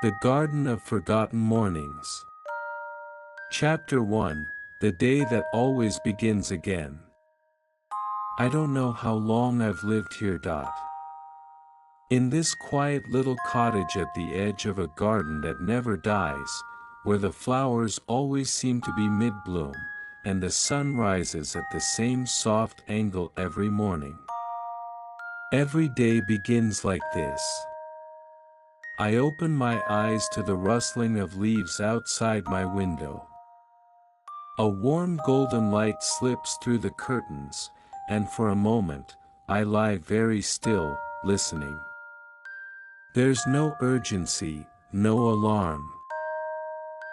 The Garden of Forgotten Mornings. Chapter 1, The Day That Always Begins Again. I don't know how long I've lived here. In this quiet little cottage at the edge of a garden that never dies, where the flowers always seem to be mid-bloom, and the sun rises at the same soft angle every morning. Every day begins like this. I open my eyes to the rustling of leaves outside my window. A warm golden light slips through the curtains, and for a moment, I lie very still, listening. There's no urgency, no alarm.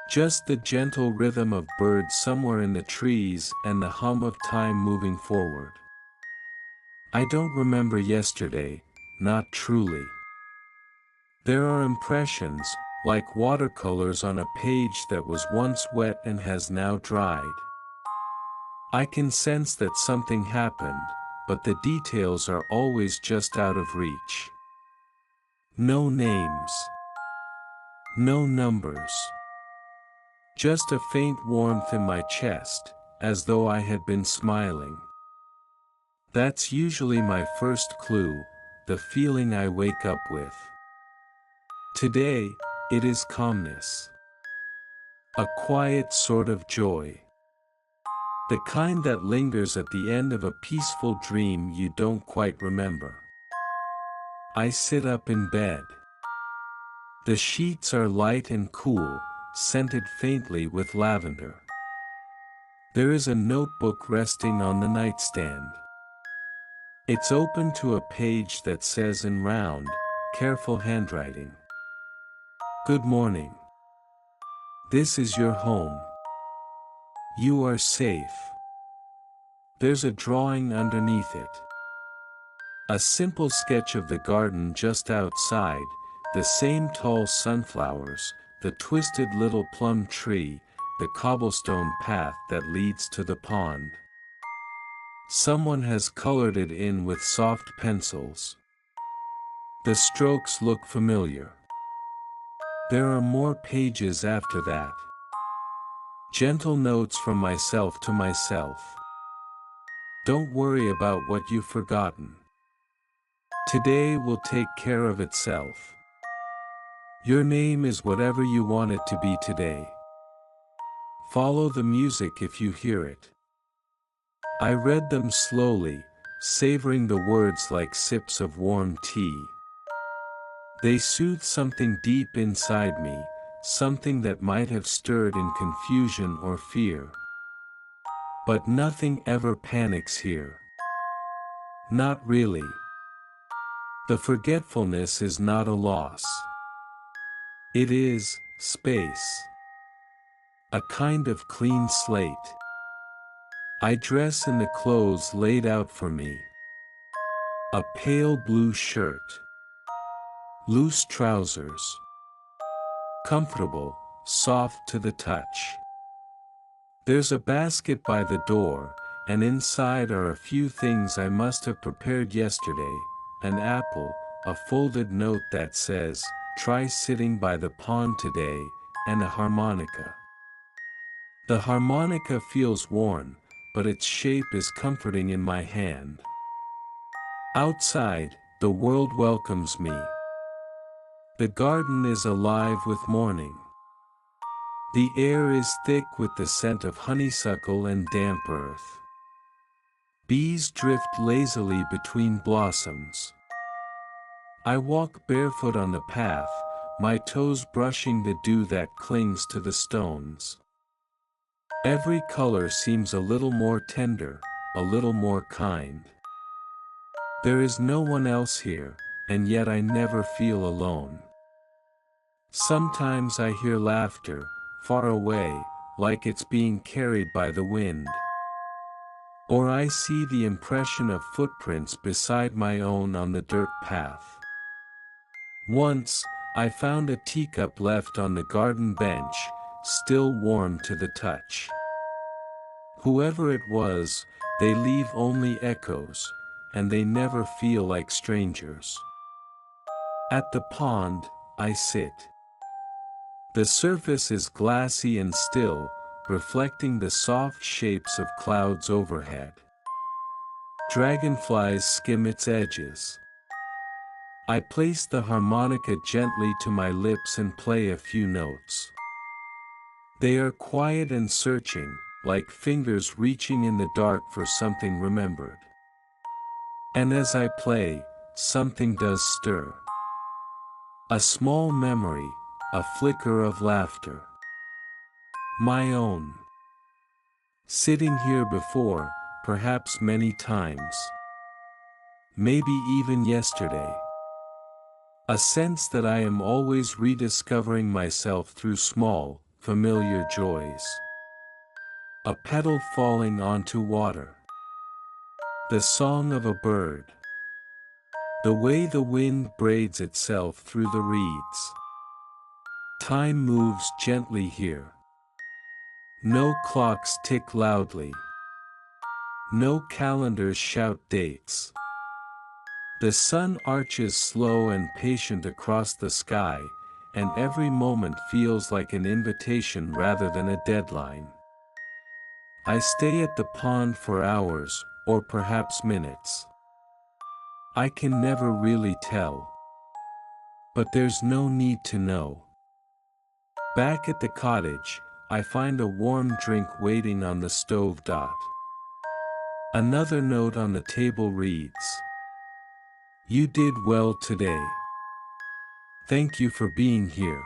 Just the gentle rhythm of birds somewhere in the trees and the hum of time moving forward. I don't remember yesterday, not truly. There are impressions, like watercolors on a page that was once wet and has now dried. I can sense that something happened, but the details are always just out of reach. No names. No numbers. Just a faint warmth in my chest, as though I had been smiling. That's usually my first clue, the feeling I wake up with. Today, it is calmness. A quiet sort of joy. The kind that lingers at the end of a peaceful dream you don't quite remember. I sit up in bed. The sheets are light and cool, scented faintly with lavender. There is a notebook resting on the nightstand. It's open to a page that says in round, careful handwriting, "Good morning. This is your home. You are safe." There's a drawing underneath it. A simple sketch of the garden just outside, the same tall sunflowers, the twisted little plum tree, the cobblestone path that leads to the pond. Someone has colored it in with soft pencils. The strokes look familiar. There are more pages after that. Gentle notes from myself to myself. Don't worry about what you've forgotten. Today will take care of itself. Your name is whatever you want it to be today. Follow the music if you hear it. I read them slowly, savoring the words like sips of warm tea. They soothe something deep inside me, something that might have stirred in confusion or fear. But nothing ever panics here. Not really. The forgetfulness is not a loss. It is space. A kind of clean slate. I dress in the clothes laid out for me. A pale blue shirt. Loose trousers. Comfortable, soft to the touch. There's a basket by the door, and inside are a few things I must have prepared yesterday: an apple, a folded note that says, "Try sitting by the pond today," and a harmonica. The harmonica feels worn, but its shape is comforting in my hand. Outside, the world welcomes me. The garden is alive with morning. The air is thick with the scent of honeysuckle and damp earth. Bees drift lazily between blossoms. I walk barefoot on the path, my toes brushing the dew that clings to the stones. Every color seems a little more tender, a little more kind. There is no one else here, and yet I never feel alone. Sometimes I hear laughter, far away, like it's being carried by the wind. Or I see the impression of footprints beside my own on the dirt path. Once, I found a teacup left on the garden bench, still warm to the touch. Whoever it was, they leave only echoes, and they never feel like strangers. At the pond, I sit. The surface is glassy and still, reflecting the soft shapes of clouds overhead. Dragonflies skim its edges. I place the harmonica gently to my lips and play a few notes. They are quiet and searching, like fingers reaching in the dark for something remembered. And as I play, something does stir. A small memory, a flicker of laughter. My own. Sitting here before, perhaps many times. Maybe even yesterday. A sense that I am always rediscovering myself through small, familiar joys. A petal falling onto water. The song of a bird. The way the wind braids itself through the reeds. Time moves gently here. No clocks tick loudly. No calendars shout dates. The sun arches slow and patient across the sky, and every moment feels like an invitation rather than a deadline. I stay at the pond for hours, or perhaps minutes. I can never really tell. But there's no need to know. Back at the cottage, I find a warm drink waiting on the stove. Another note on the table reads, "You did well today. Thank you for being here."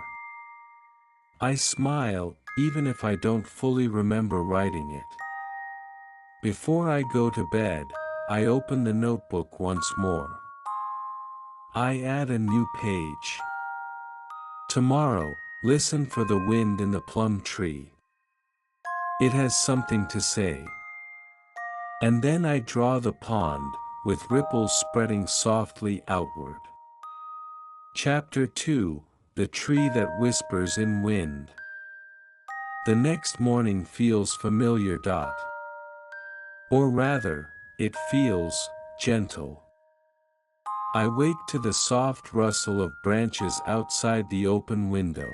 I smile, even if I don't fully remember writing it. Before I go to bed, I open the notebook once more. I add a new page. Tomorrow, listen for the wind in the plum tree. It has something to say. And then I draw the pond, with ripples spreading softly outward. Chapter 2, The Tree That Whispers in Wind. The next morning feels familiar. Or rather, it feels gentle. I wake to the soft rustle of branches outside the open window.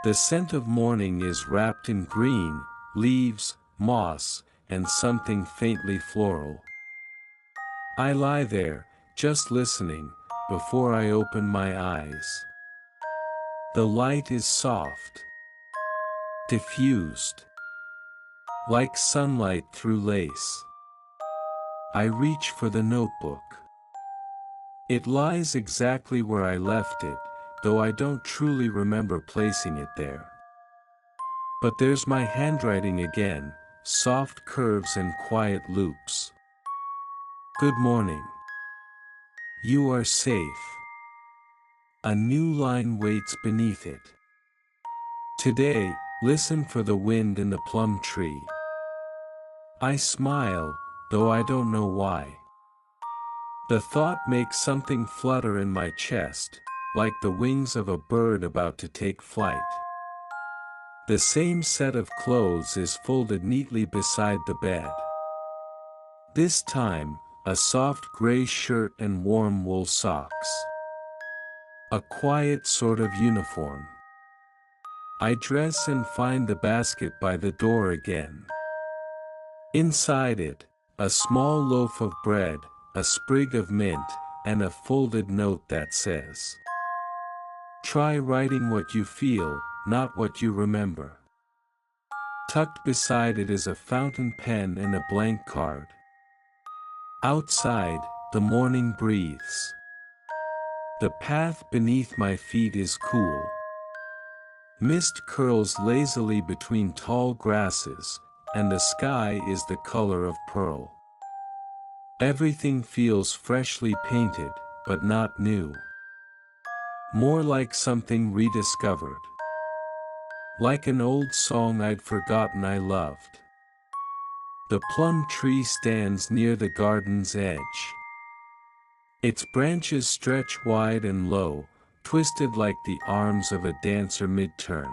The scent of morning is wrapped in green, leaves, moss, and something faintly floral. I lie there, just listening, before I open my eyes. The light is soft, diffused, like sunlight through lace. I reach for the notebook. It lies exactly where I left it, though I don't truly remember placing it there. But there's my handwriting again, soft curves and quiet loops. Good morning. You are safe. A new line waits beneath it. Today, listen for the wind in the plum tree. I smile, though I don't know why. The thought makes something flutter in my chest, like the wings of a bird about to take flight. The same set of clothes is folded neatly beside the bed. This time, a soft gray shirt and warm wool socks. A quiet sort of uniform. I dress and find the basket by the door again. Inside it, a small loaf of bread, a sprig of mint, and a folded note that says, "Try writing what you feel, not what you remember." Tucked beside it is a fountain pen and a blank card. Outside, the morning breathes. The path beneath my feet is cool. Mist curls lazily between tall grasses, and the sky is the color of pearl. Everything feels freshly painted, but not new. More like something rediscovered. Like an old song I'd forgotten I loved. The plum tree stands near the garden's edge. Its branches stretch wide and low, twisted like the arms of a dancer mid-turn.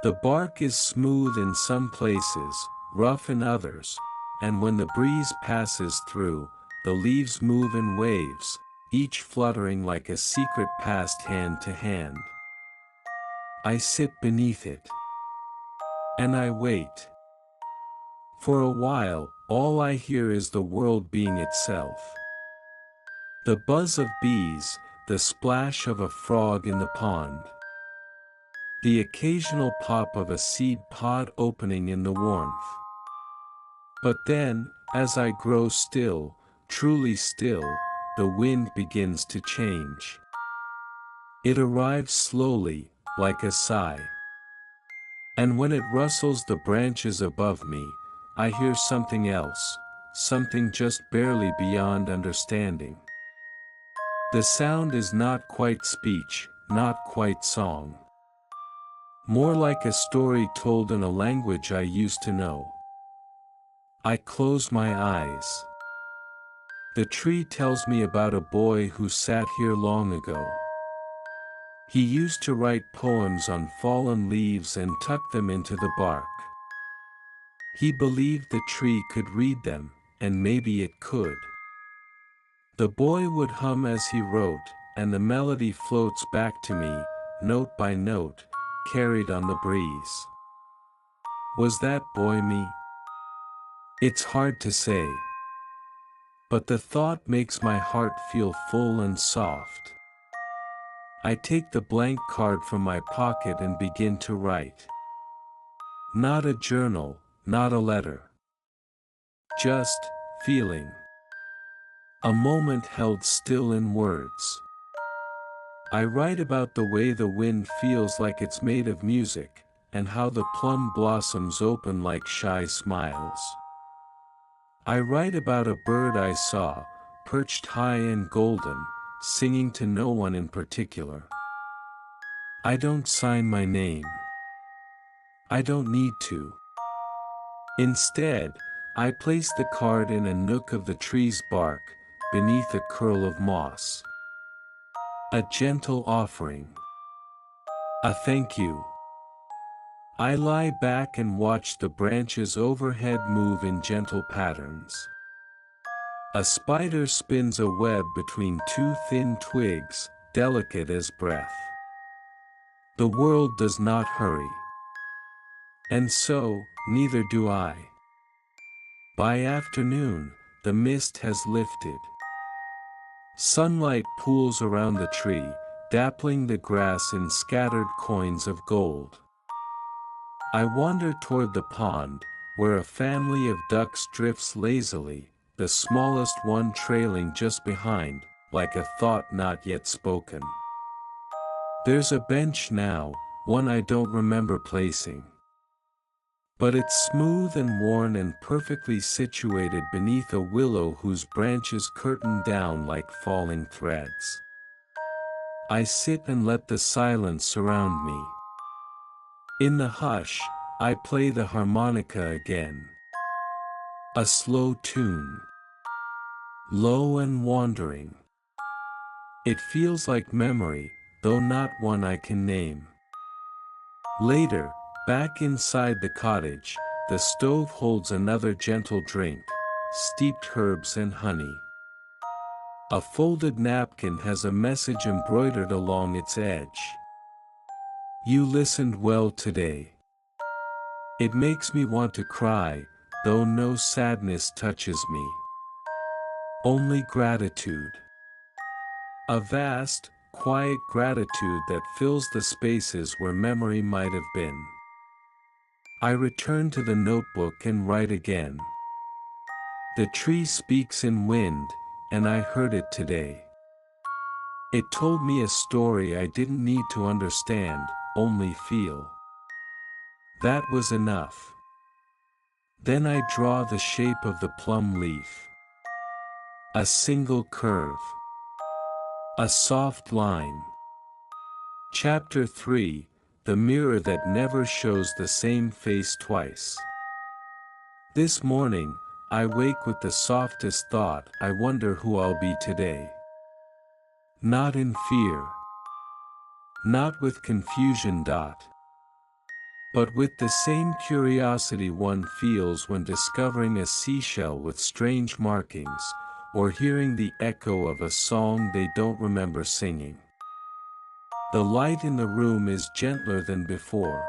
The bark is smooth in some places, rough in others, and when the breeze passes through, the leaves move in waves, each fluttering like a secret passed hand to hand. I sit beneath it. And I wait. For a while, all I hear is the world being itself. The buzz of bees, the splash of a frog in the pond. The occasional pop of a seed pod opening in the warmth. But then, as I grow still, truly still, the wind begins to change. It arrives slowly, like a sigh. And when it rustles the branches above me, I hear something else, something just barely beyond understanding. The sound is not quite speech, not quite song. More like a story told in a language I used to know. I close my eyes. The tree tells me about a boy who sat here long ago. He used to write poems on fallen leaves and tuck them into the bark. He believed the tree could read them, and maybe it could. The boy would hum as he wrote, and the melody floats back to me, note by note, carried on the breeze. Was that boy me? It's hard to say. But the thought makes my heart feel full and soft. I take the blank card from my pocket and begin to write. Not a journal, not a letter. Just, feeling. A moment held still in words. I write about the way the wind feels like it's made of music, and how the plum blossoms open like shy smiles. I write about a bird I saw, perched high and golden, singing to no one in particular. I don't sign my name. I don't need to. Instead, I place the card in a nook of the tree's bark, beneath a curl of moss. A gentle offering. A thank you. I lie back and watch the branches overhead move in gentle patterns. A spider spins a web between two thin twigs, delicate as breath. The world does not hurry. And so, neither do I. By afternoon, the mist has lifted. Sunlight pools around the tree, dappling the grass in scattered coins of gold. I wander toward the pond, where a family of ducks drifts lazily, the smallest one trailing just behind, like a thought not yet spoken. There's a bench now, one I don't remember placing. But it's smooth and worn and perfectly situated beneath a willow whose branches curtain down like falling threads. I sit and let the silence surround me. In the hush, I play the harmonica again. A slow tune. Low and wandering. It feels like memory, though not one I can name. Later, back inside the cottage, the stove holds another gentle drink, steeped herbs and honey. A folded napkin has a message embroidered along its edge. You listened well today. It makes me want to cry, though no sadness touches me. Only gratitude. A vast, quiet gratitude that fills the spaces where memory might have been. I return to the notebook and write again. The tree speaks in wind, and I heard it today. It told me a story I didn't need to understand, only feel. That was enough. Then I draw the shape of the plum leaf. A single curve. A soft line. Chapter 3, The Mirror That Never Shows the Same Face Twice. This morning, I wake with the softest thought, I wonder who I'll be today. Not in fear. Not with confusion. But with the same curiosity one feels when discovering a seashell with strange markings, or hearing the echo of a song they don't remember singing. The light in the room is gentler than before.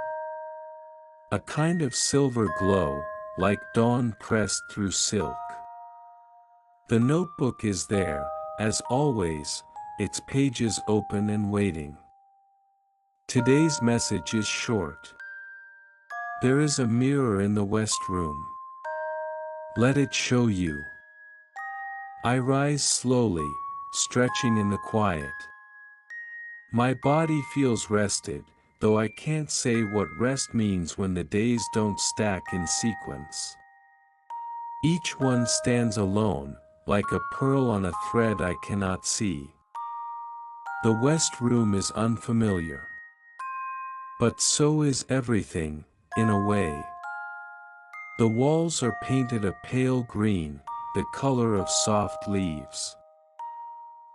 A kind of silver glow, like dawn pressed through silk. The notebook is there, as always, its pages open and waiting. Today's message is short. There is a mirror in the west room. Let it show you. I rise slowly, stretching in the quiet. My body feels rested, though I can't say what rest means when the days don't stack in sequence. Each one stands alone, like a pearl on a thread I cannot see. The west room is unfamiliar. But so is everything, in a way. The walls are painted a pale green, the color of soft leaves.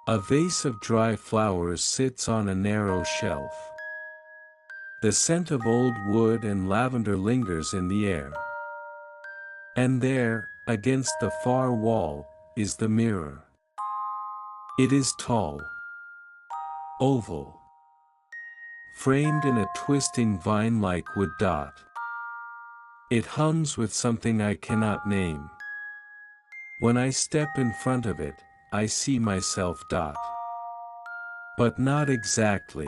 A vase of dry flowers sits on a narrow shelf. The scent of old wood and lavender lingers in the air. And there, against the far wall, is the mirror. It is tall, oval, framed in a twisting vine-like wood dot. It hums with something I cannot name. When I step in front of it, I see myself dot. But not exactly.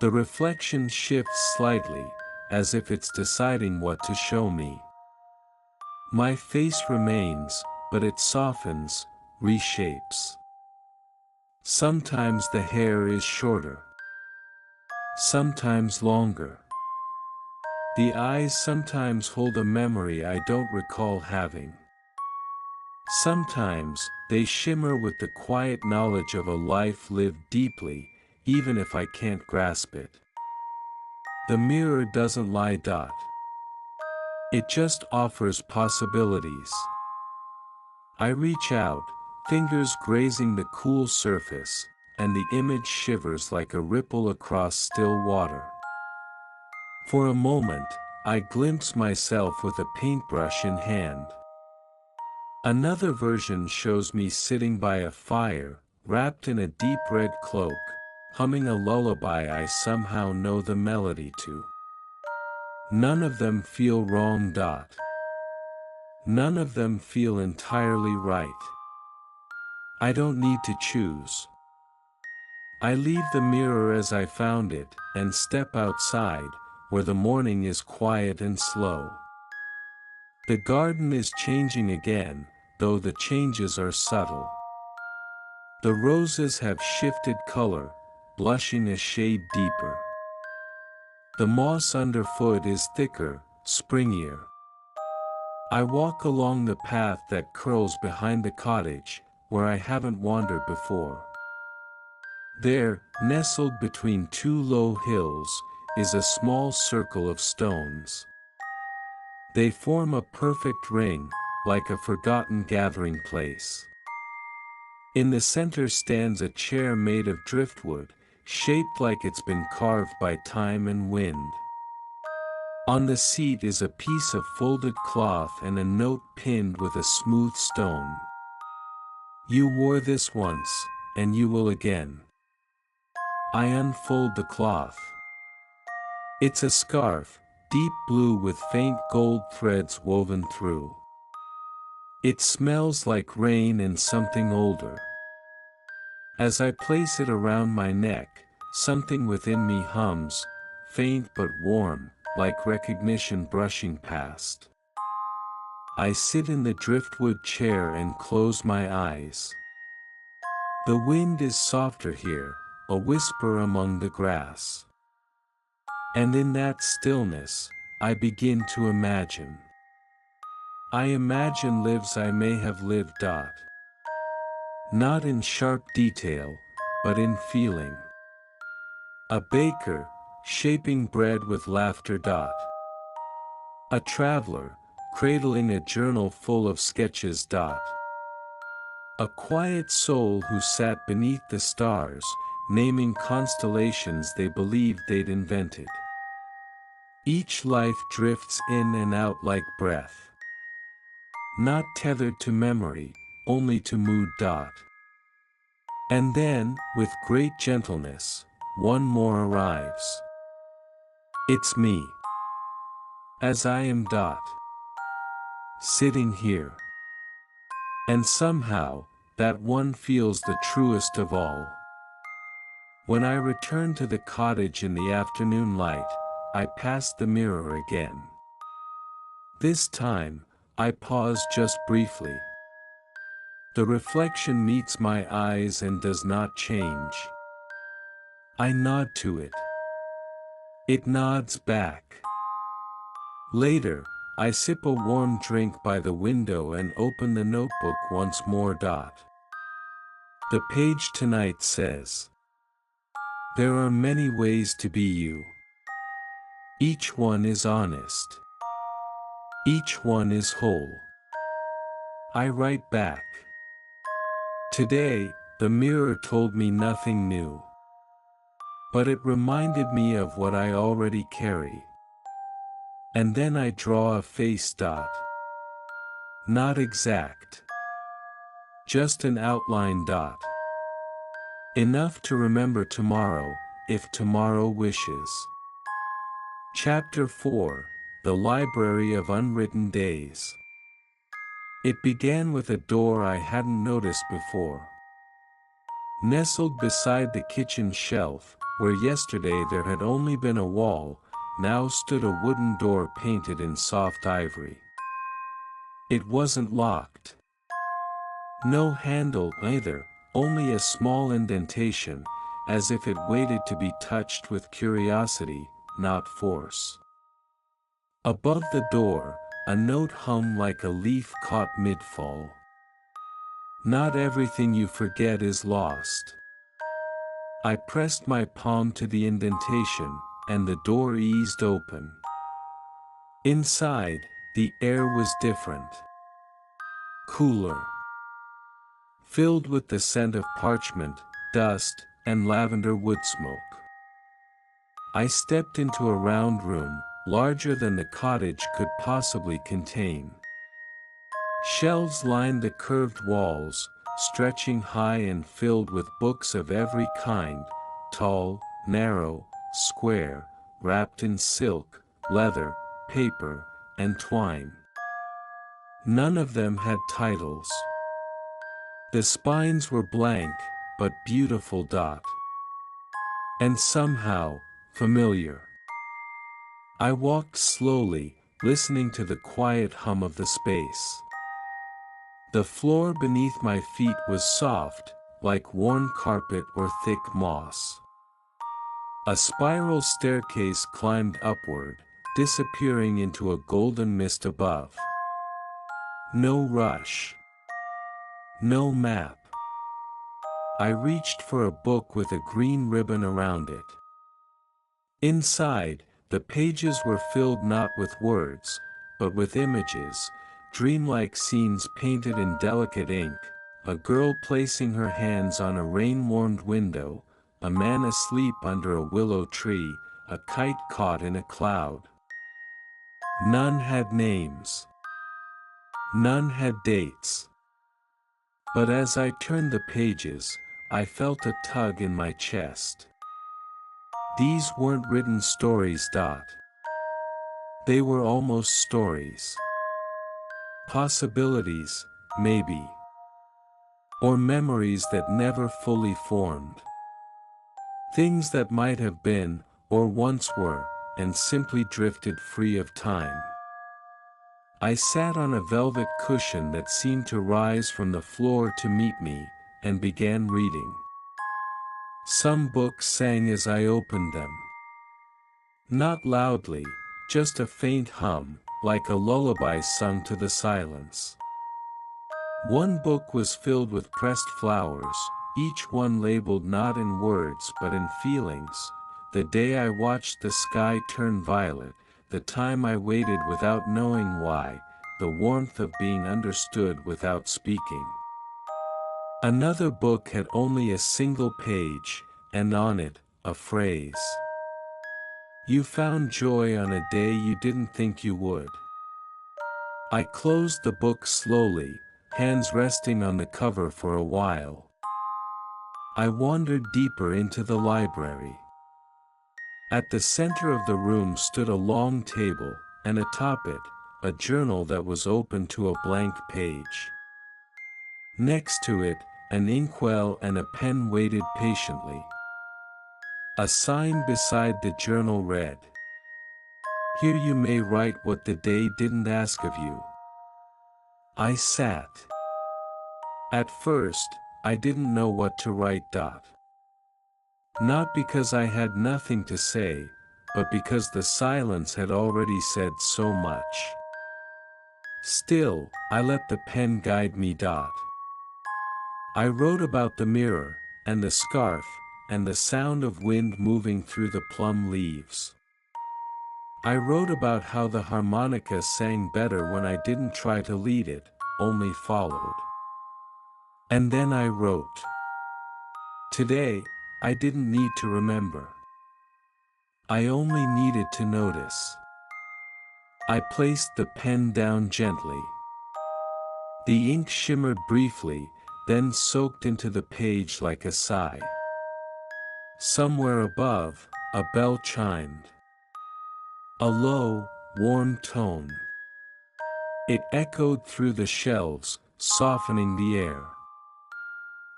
The reflection shifts slightly, as if it's deciding what to show me. My face remains, but it softens, reshapes. Sometimes the hair is shorter. Sometimes longer. The eyes sometimes hold a memory I don't recall having. Sometimes, they shimmer with the quiet knowledge of a life lived deeply, even if I can't grasp it. The mirror doesn't lie dot. It just offers possibilities. I reach out, fingers grazing the cool surface, and the image shivers like a ripple across still water. For a moment, I glimpse myself with a paintbrush in hand. Another version shows me sitting by a fire, wrapped in a deep red cloak, humming a lullaby I somehow know the melody to. None of them feel wrong dot. None of them feel entirely right. I don't need to choose. I leave the mirror as I found it, and step outside, where the morning is quiet and slow. The garden is changing again, though the changes are subtle. The roses have shifted color, blushing a shade deeper. The moss underfoot is thicker, springier. I walk along the path that curls behind the cottage, where I haven't wandered before. There, nestled between two low hills, is a small circle of stones. They form a perfect ring, like a forgotten gathering place. In the center stands a chair made of driftwood, shaped like it's been carved by time and wind. On the seat is a piece of folded cloth and a note pinned with a smooth stone. You wore this once, and you will again. I unfold the cloth. It's a scarf, deep blue with faint gold threads woven through. It smells like rain and something older. As I place it around my neck, something within me hums, faint but warm, like recognition brushing past. I sit in the driftwood chair and close my eyes. The wind is softer here, a whisper among the grass. And in that stillness, I begin to imagine. I imagine lives I may have lived dot. Not in sharp detail, but in feeling. A baker, shaping bread with laughter dot. A traveler, cradling a journal full of sketches dot. A quiet soul who sat beneath the stars, naming constellations they believed they'd invented. Each life drifts in and out like breath. Not tethered to memory, only to mood dot. And then, with great gentleness, one more arrives. It's me. As I am Dot. Sitting here. And somehow, that one feels the truest of all. When I return to the cottage in the afternoon light, I pass the mirror again. This time, I pause just briefly. The reflection meets my eyes and does not change. I nod to it. It nods back. Later, I sip a warm drink by the window and open the notebook once more. The page tonight says, "There are many ways to be you. Each one is honest. Each one is whole." I write back. Today, the mirror told me nothing new. But it reminded me of what I already carry. And then I draw a face. Not exact. Just an outline. Enough to remember tomorrow, if tomorrow wishes. Chapter 4, The Library of Unwritten Days. It began with a door I hadn't noticed before. Nestled beside the kitchen shelf, where yesterday there had only been a wall, now stood a wooden door painted in soft ivory. It wasn't locked. No handle either, only a small indentation, as if it waited to be touched with curiosity, not force. Above the door, a note hummed like a leaf caught mid-fall. Not everything you forget is lost. I pressed my palm to the indentation, and the door eased open. Inside, the air was different. Cooler. Filled with the scent of parchment, dust, and lavender wood smoke. I stepped into a round room, larger than the cottage could possibly contain. Shelves lined the curved walls, stretching high and filled with books of every kind, tall, narrow, square, wrapped in silk, leather, paper, and twine. None of them had titles. The spines were blank, but beautiful. And somehow, familiar. I walked slowly, listening to the quiet hum of the space. The floor beneath my feet was soft, like worn carpet or thick moss. A spiral staircase climbed upward, disappearing into a golden mist above. No rush. No map. I reached for a book with a green ribbon around it. Inside, the pages were filled not with words, but with images, dreamlike scenes painted in delicate ink, a girl placing her hands on a rain-warmed window, a man asleep under a willow tree, a kite caught in a cloud. None had names. None had dates. But as I turned the pages, I felt a tug in my chest. These weren't written stories. They were almost stories. Possibilities, maybe. Or memories that never fully formed. Things that might have been, or once were, and simply drifted free of time. I sat on a velvet cushion that seemed to rise from the floor to meet me, and began reading. Some books sang as I opened them. Not loudly, just a faint hum, like a lullaby sung to the silence. One book was filled with pressed flowers, each one labeled not in words but in feelings. The day I watched the sky turn violet, the time I waited without knowing why, the warmth of being understood without speaking. Another book had only a single page, and on it, a phrase. You found joy on a day you didn't think you would. I closed the book slowly, hands resting on the cover for a while. I wandered deeper into the library. At the center of the room stood a long table, and atop it, a journal that was open to a blank page. Next to it, an inkwell and a pen waited patiently. A sign beside the journal read, "Here you may write what the day didn't ask of you." I sat. At first, I didn't know what to write. Not because I had nothing to say, but because the silence had already said so much. Still, I let the pen guide me. I wrote about the mirror, and the scarf, and the sound of wind moving through the plum leaves. I wrote about how the harmonica sang better when I didn't try to lead it, only followed. And then I wrote. Today, I didn't need to remember. I only needed to notice. I placed the pen down gently. The ink shimmered briefly, then soaked into the page like a sigh. Somewhere above, a bell chimed. A low, warm tone. It echoed through the shelves, softening the air.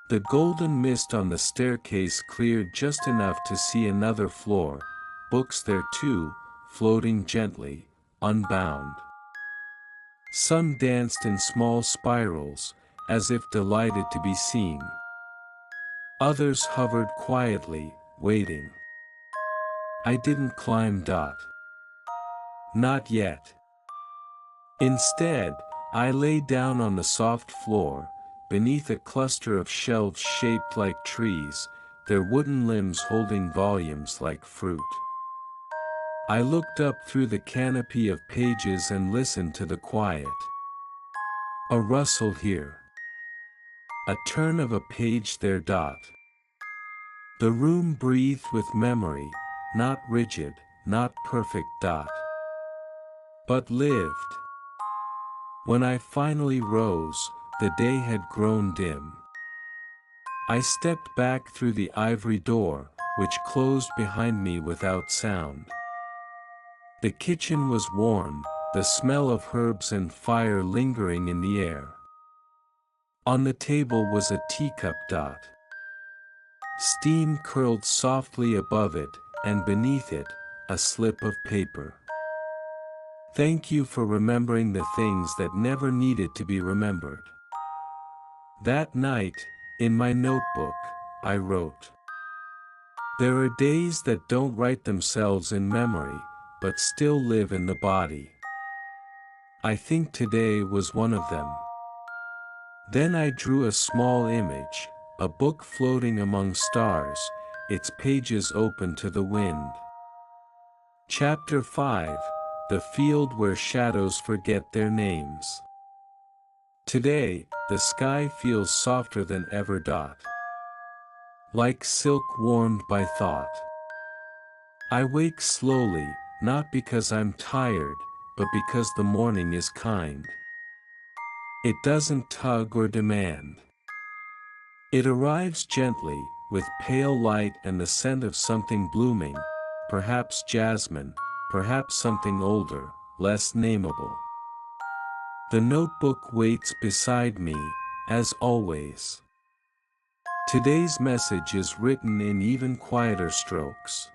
The golden mist on the staircase cleared just enough to see another floor, books there too, floating gently, unbound. Some danced in small spirals, as if delighted to be seen. Others hovered quietly, waiting. I didn't climb. Not yet. Instead, I lay down on the soft floor, beneath a cluster of shelves shaped like trees, their wooden limbs holding volumes like fruit. I looked up through the canopy of pages and listened to the quiet. A rustle here. A turn of a page there. The room breathed with memory, not rigid, not perfect. But lived. When I finally rose, the day had grown dim. I stepped back through the ivory door, which closed behind me without sound. The kitchen was warm, the smell of herbs and fire lingering in the air. On the table was a teacup. Steam curled softly above it, and beneath it, a slip of paper. Thank you for remembering the things that never needed to be remembered. That night, in my notebook, I wrote. There are days that don't write themselves in memory, but still live in the body. I think today was one of them. Then I drew a small image, a book floating among stars, its pages open to the wind. Chapter 5, The Field Where Shadows Forget Their Names. Today, the sky feels softer than ever. Like silk warmed by thought. I wake slowly, not because I'm tired, but because the morning is kind. It doesn't tug or demand. It arrives gently, with pale light and the scent of something blooming, perhaps jasmine, perhaps something older, less nameable. The notebook waits beside me, as always. Today's message is written in even quieter strokes.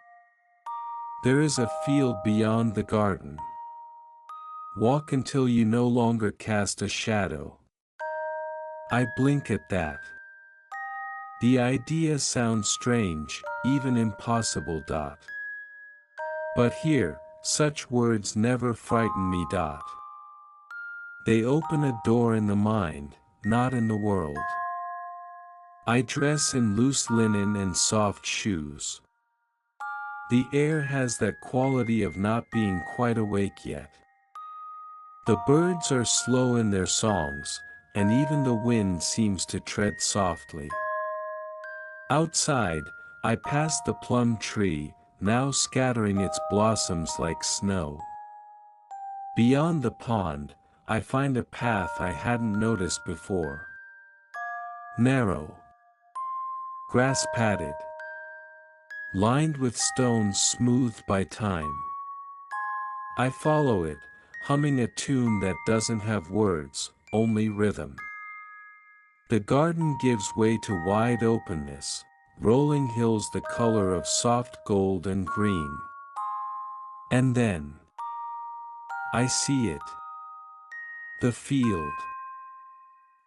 There is a field beyond the garden. Walk until you no longer cast a shadow. I blink at that. The idea sounds strange, even impossible. But here, such words never frighten me. They open a door in the mind, not in the world. I dress in loose linen and soft shoes. The air has that quality of not being quite awake yet. The birds are slow in their songs, and even the wind seems to tread softly. Outside, I pass the plum tree, now scattering its blossoms like snow. Beyond the pond, I find a path I hadn't noticed before. Narrow. Grass padded. lined with stones smoothed by time. I follow it, humming a tune that doesn't have words, only rhythm. The garden gives way to wide openness, rolling hills the color of soft gold and green. And then I see it. The field.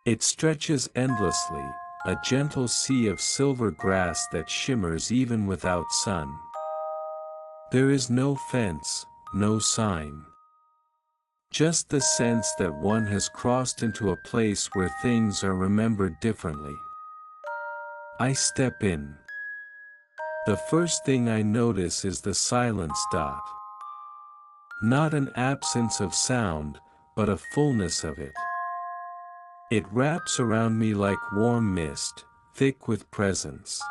It stretches endlessly, a gentle sea of silver grass that shimmers even without sun. There is no fence, no sign. Just the sense that one has crossed into a place where things are remembered differently. I step in. The first thing I notice is the silence. Not an absence of sound, but a fullness of it. It wraps around me like warm mist, thick with presence.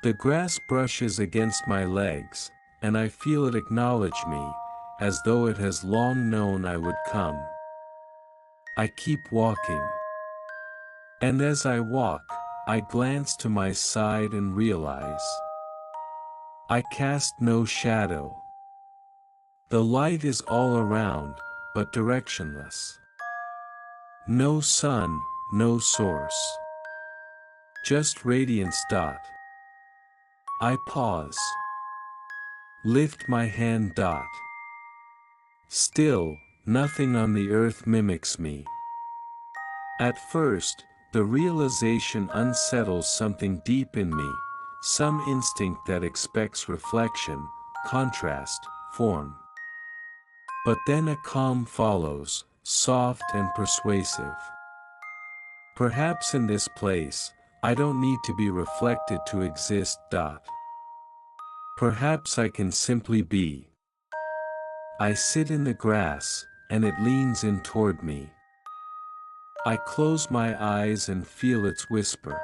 The grass brushes against my legs, and I feel it acknowledge me, as though it has long known I would come. I keep walking. And as I walk, I glance to my side and realize I cast no shadow. The light is all around, but directionless. No sun, no source. Just radiance. I pause. Lift my hand. Still, nothing on the earth mimics me. At first, the realization unsettles something deep in me, some instinct that expects reflection, contrast, form. But then a calm follows, soft and persuasive. Perhaps in this place, I don't need to be reflected to exist. Perhaps I can simply be. I sit in the grass, and it leans in toward me. I close my eyes and feel its whisper.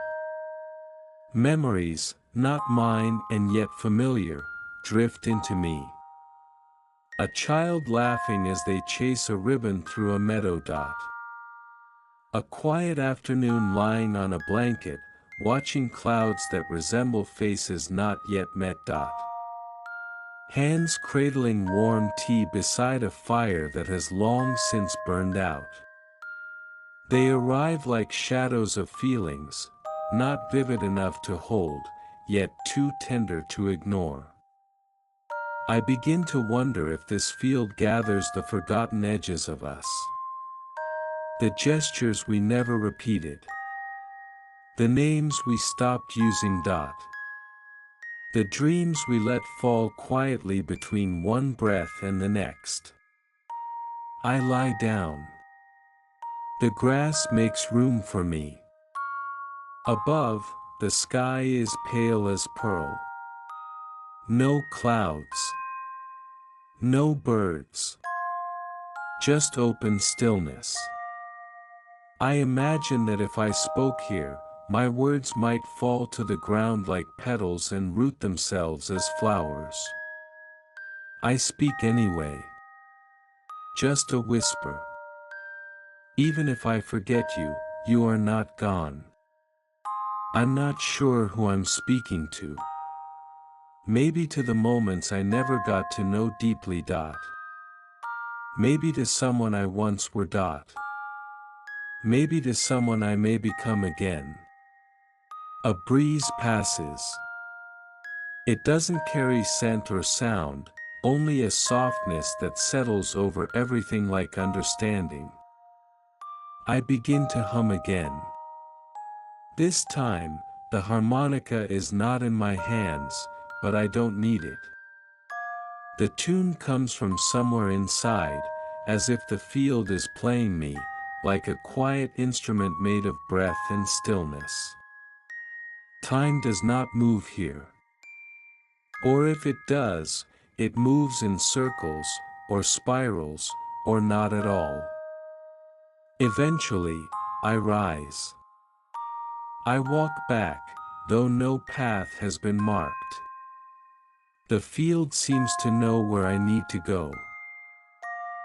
Memories, not mine and yet familiar, drift into me. A child laughing as they chase a ribbon through a meadow. A quiet afternoon lying on a blanket, watching clouds that resemble faces not yet met. Hands cradling warm tea beside a fire that has long since burned out. They arrive like shadows of feelings, not vivid enough to hold, yet too tender to ignore. I begin to wonder if this field gathers the forgotten edges of us. The gestures we never repeated. The names we stopped using. The dreams we let fall quietly between one breath and the next. I lie down. The grass makes room for me. Above, the sky is pale as pearl. No clouds. No birds. Just open stillness. I imagine that if I spoke here, my words might fall to the ground like petals and root themselves as flowers. I speak anyway. Just a whisper. Even if I forget you, you are not gone. I'm not sure who I'm speaking to. Maybe to the moments I never got to know deeply. Maybe to someone I once were. Maybe to someone I may become again. A breeze passes. It doesn't carry scent or sound, only a softness that settles over everything like understanding. I begin to hum again. This time, the harmonica is not in my hands, but I don't need it. The tune comes from somewhere inside, as if the field is playing me, like a quiet instrument made of breath and stillness. Time does not move here. Or if it does, it moves in circles, or spirals, or not at all. Eventually, I rise. I walk back, though no path has been marked. The field seems to know where I need to go.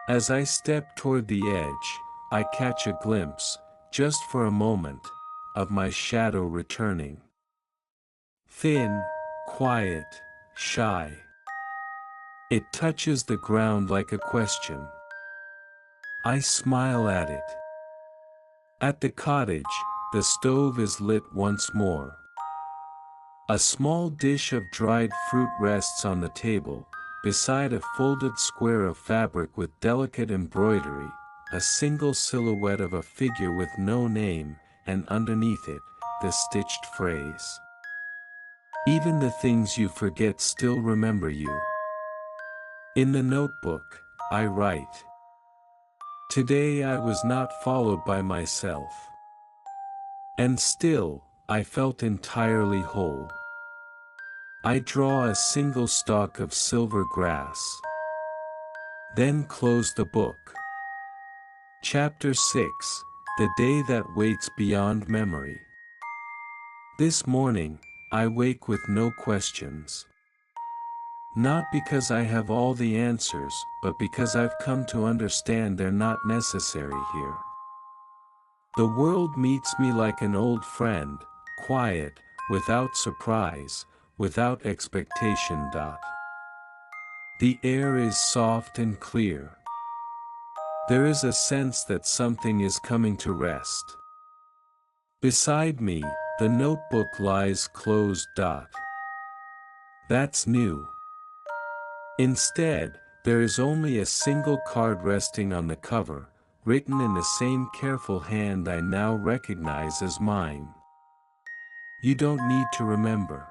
As I step toward the edge, I catch a glimpse, just for a moment, of my shadow returning. Thin, quiet, shy. It touches the ground like a question. I smile at it. At the cottage, the stove is lit once more. A small dish of dried fruit rests on the table, beside a folded square of fabric with delicate embroidery, a single silhouette of a figure with no name, and underneath it, the stitched phrase. Even the things you forget still remember you. In the notebook, I write. Today I was not followed by myself. And still, I felt entirely whole. I draw a single stalk of silver grass. Then close the book. Chapter 6, The Day That Waits Beyond Memory. This morning, I wake with no questions. Not because I have all the answers, but because I've come to understand they're not necessary here. The world meets me like an old friend, quiet, without surprise, without expectation. The air is soft and clear. There is a sense that something is coming to rest. Beside me, the notebook lies closed. That's new. Instead, there is only a single card resting on the cover, written in the same careful hand I now recognize as mine. You don't need to remember.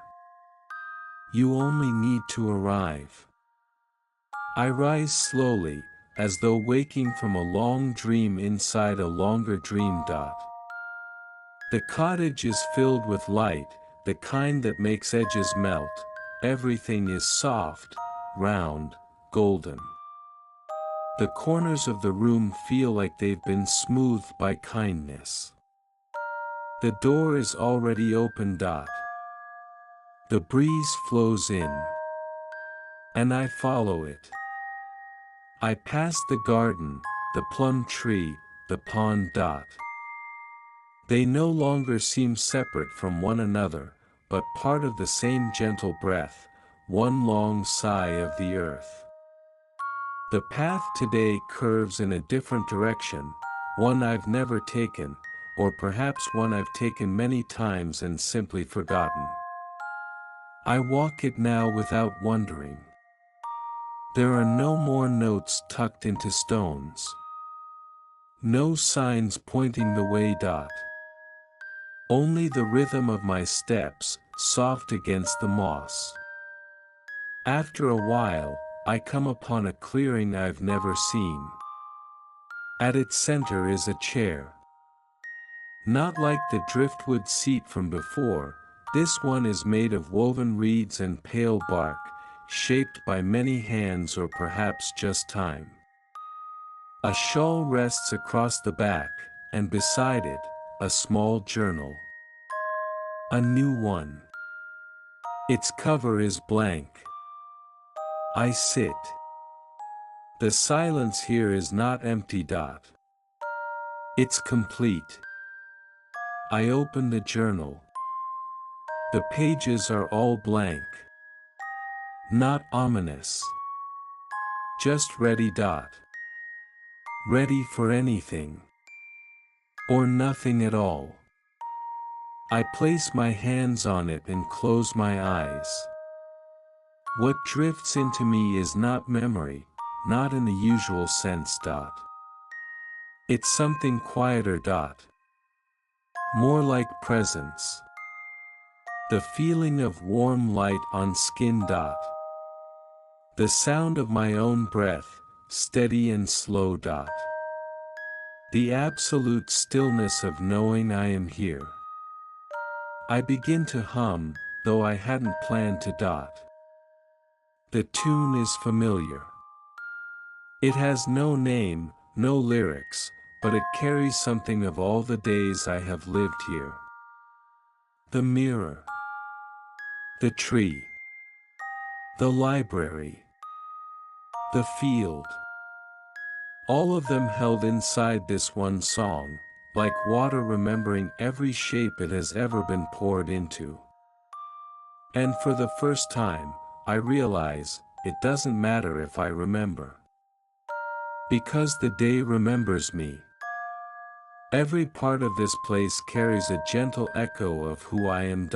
You only need to arrive. I rise slowly, as though waking from a long dream inside a longer dream. The cottage is filled with light, the kind that makes edges melt. Everything is soft, round, golden. The corners of the room feel like they've been smoothed by kindness. The door is already open. The breeze flows in. And I follow it. I pass the garden, the plum tree, the pond. They no longer seem separate from one another, but part of the same gentle breath, one long sigh of the earth. The path today curves in a different direction, one I've never taken, or perhaps one I've taken many times and simply forgotten. I walk it now without wondering. There are no more notes tucked into stones. No signs pointing the way. Only the rhythm of my steps, soft against the moss. After a while, I come upon a clearing I've never seen. At its center is a chair. Not like the driftwood seat from before, this one is made of woven reeds and pale bark, shaped by many hands or perhaps just time. A shawl rests across the back, and beside it, a small journal. A new one. Its cover is blank. I sit. The silence here is not empty. It's complete. I open the journal. The pages are all blank. Not ominous. Just ready. Ready for anything. Or nothing at all. I place my hands on it and close my eyes. What drifts into me is not memory, not in the usual sense. It's something quieter. More like presence. The feeling of warm light on skin. The sound of my own breath, steady and slow. The absolute stillness of knowing I am here. I begin to hum, though I hadn't planned to. The tune is familiar. It has no name, no lyrics, but it carries something of all the days I have lived here. The mirror. The tree. The library. The field. All of them held inside this one song, like water remembering every shape it has ever been poured into. And for the first time, I realize, it doesn't matter if I remember. Because the day remembers me. Every part of this place carries a gentle echo of who I am.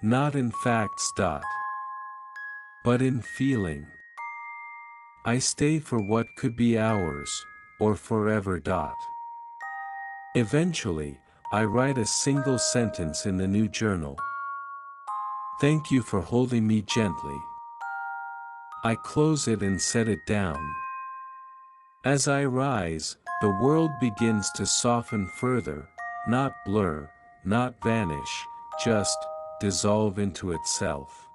Not in facts. But in feeling. I stay for what could be hours, or forever. Eventually, I write a single sentence in the new journal. Thank you for holding me gently. I close it and set it down. As I rise, the world begins to soften further, not blur, not vanish, just dissolve into itself.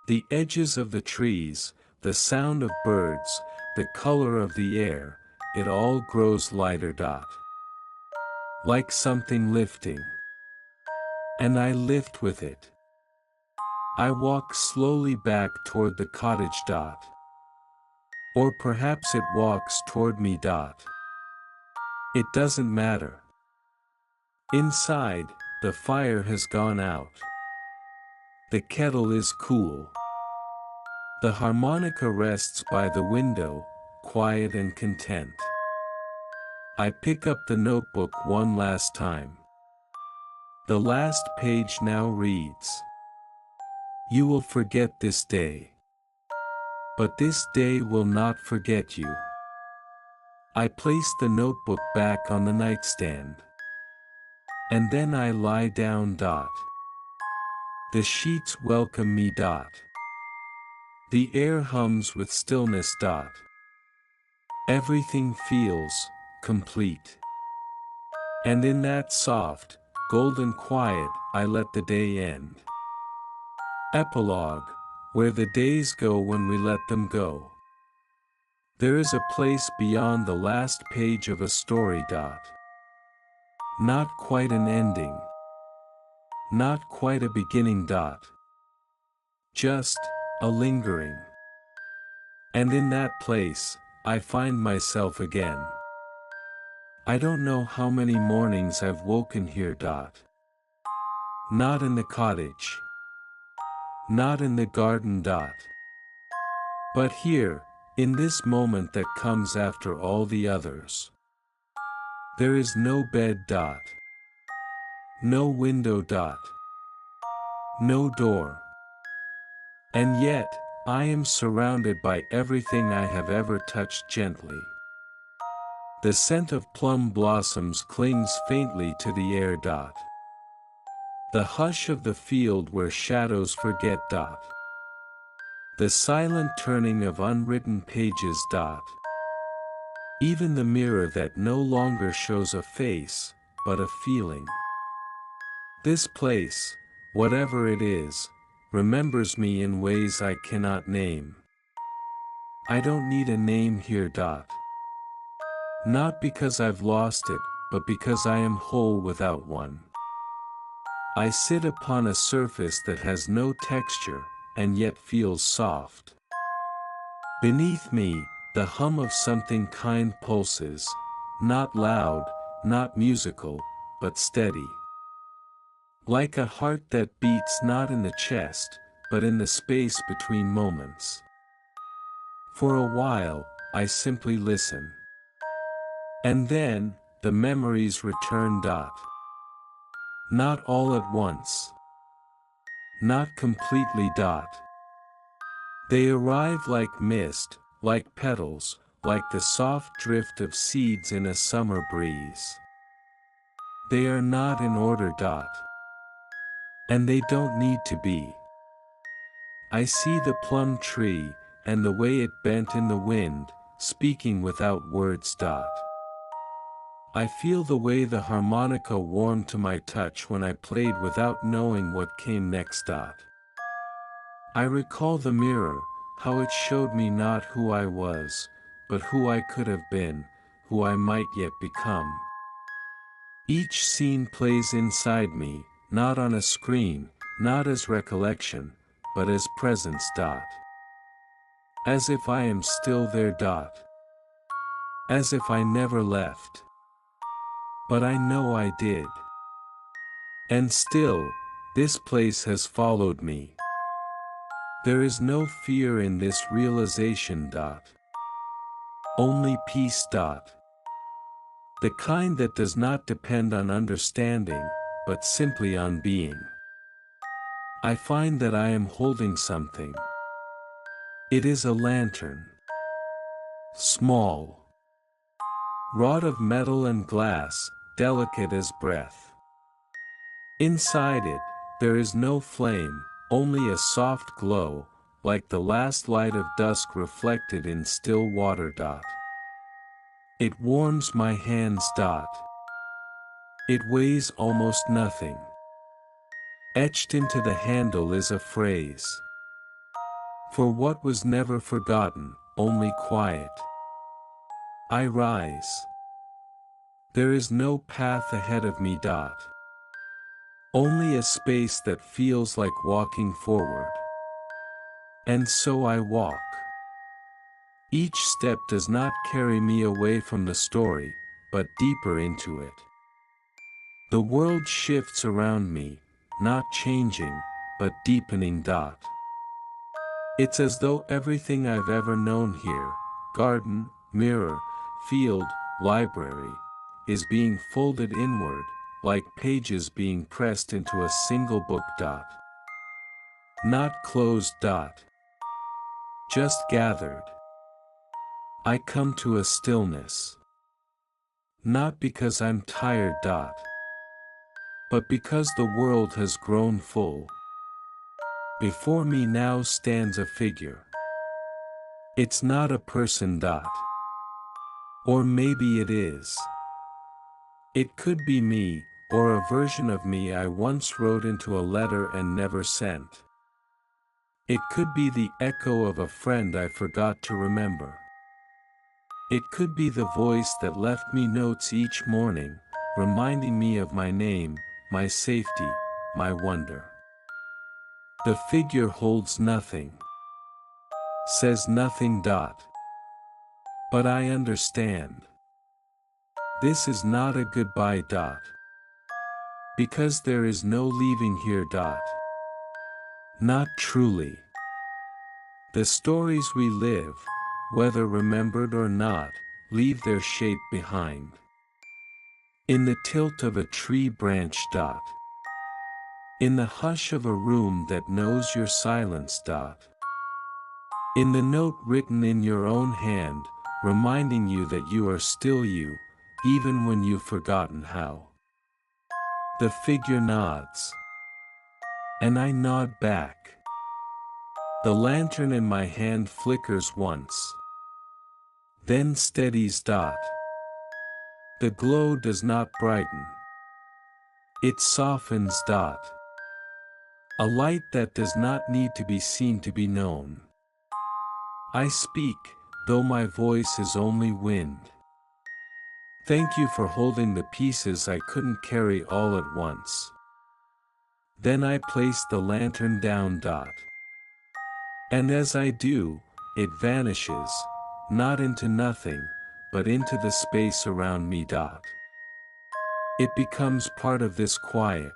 The edges of the trees, the sound of birds, the color of the air, it all grows lighter. Like something lifting. And I lift with it. I walk slowly back toward the cottage. Or perhaps it walks toward me. It doesn't matter. Inside, the fire has gone out. The kettle is cool. The harmonica rests by the window, quiet and content. I pick up the notebook one last time. The last page now reads, "You will forget this day. But this day will not forget you." I place the notebook back on the nightstand. And then I lie down. The sheets welcome me. The air hums with stillness. Everything feels complete. And in that soft, golden quiet, I let the day end. Epilogue, where the days go when we let them go. There is a place beyond the last page of a story. Not quite an ending. Not quite a beginning. Just a lingering. And in that place, I find myself again. I don't know how many mornings I've woken here. Not in the cottage. Not in the garden. But here, in this moment that comes after all the others. There is no bed. No window. No door. And yet, I am surrounded by everything I have ever touched gently. The scent of plum blossoms clings faintly to the air. The hush of the field where shadows forget. The silent turning of unwritten pages. Even the mirror that no longer shows a face, but a feeling. This place, whatever it is, remembers me in ways I cannot name. I don't need a name here. Not because I've lost it, but because I am whole without one. I sit upon a surface that has no texture, and yet feels soft. Beneath me, the hum of something kind pulses, not loud, not musical, but steady. Like a heart that beats not in the chest, but in the space between moments. For a while, I simply listen. And then, the memories return. Not all at once. Not completely. They arrive like mist, like petals, like the soft drift of seeds in a summer breeze. They are not in order. And they don't need to be. I see the plum tree, and the way it bent in the wind, speaking without words. I feel the way the harmonica warmed to my touch when I played without knowing what came next. I recall the mirror, how it showed me not who I was, but who I could have been, who I might yet become. Each scene plays inside me, not on a screen, not as recollection, but as presence. As if I am still there. As if I never left. But I know I did. And still, This place has followed me. There is no fear in this realization. Only peace. The kind that does not depend on understanding, but simply on being. I find that I am holding something. It is a lantern. Small. Wrought of metal and glass, delicate as breath. Inside it, there is no flame, only a soft glow, like the last light of dusk reflected in still water. It warms my hands. It weighs almost nothing. Etched into the handle is a phrase. For what was never forgotten, only quiet. I rise. There is no path ahead of me. Only a space that feels like walking forward. And so I walk. Each step does not carry me away from the story, but deeper into it. The world shifts around me, not changing, but deepening. It's as though everything I've ever known here, garden, mirror, field, library, is being folded inward, like pages being pressed into a single book. Not closed. Just gathered. I come to a stillness. Not because I'm tired. But because the world has grown full. Before me now stands a figure. It's not a person. Or maybe it is. It could be me, or a version of me I once wrote into a letter and never sent. It could be the echo of a friend I forgot to remember. It could be the voice that left me notes each morning, reminding me of my name, my safety, my wonder. The figure holds nothing. Says nothing. But I understand. This is not a goodbye. Because there is no leaving here. Not truly. The stories we live, whether remembered or not, leave their shape behind. In the tilt of a tree branch. In the hush of a room that knows your silence. In the note written in your own hand, reminding you that you are still you, even when you've forgotten how. The figure nods. And I nod back. The lantern in my hand flickers once. Then steadies. The glow does not brighten. It softens. A light that does not need to be seen to be known. I speak, though my voice is only wind. Thank you for holding the pieces I couldn't carry all at once. Then I place the lantern down. And as I do, it vanishes, not into nothing, but into the space around me. It becomes part of this quiet.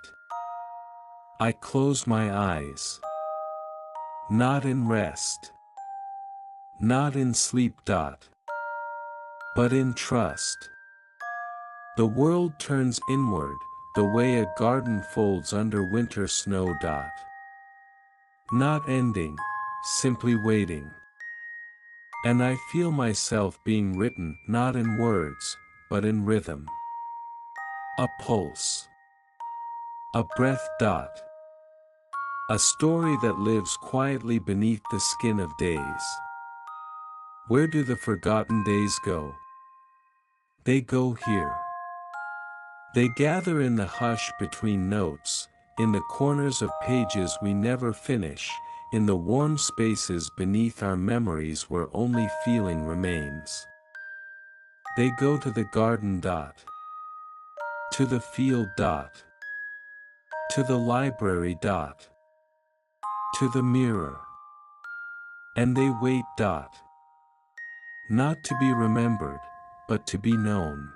I close my eyes. Not in rest. Not in sleep. But in trust. The world turns inward, the way a garden folds under winter snow. Not ending, simply waiting. And I feel myself being written not in words, but in rhythm. A pulse. A breath. A story that lives quietly beneath the skin of days. Where do the forgotten days go? They go here. They gather in the hush between notes, in the corners of pages we never finish, in the warm spaces beneath our memories where only feeling remains. They go to the garden. To the field. To the library. To the mirror. And they wait. Not to be remembered, but to be known.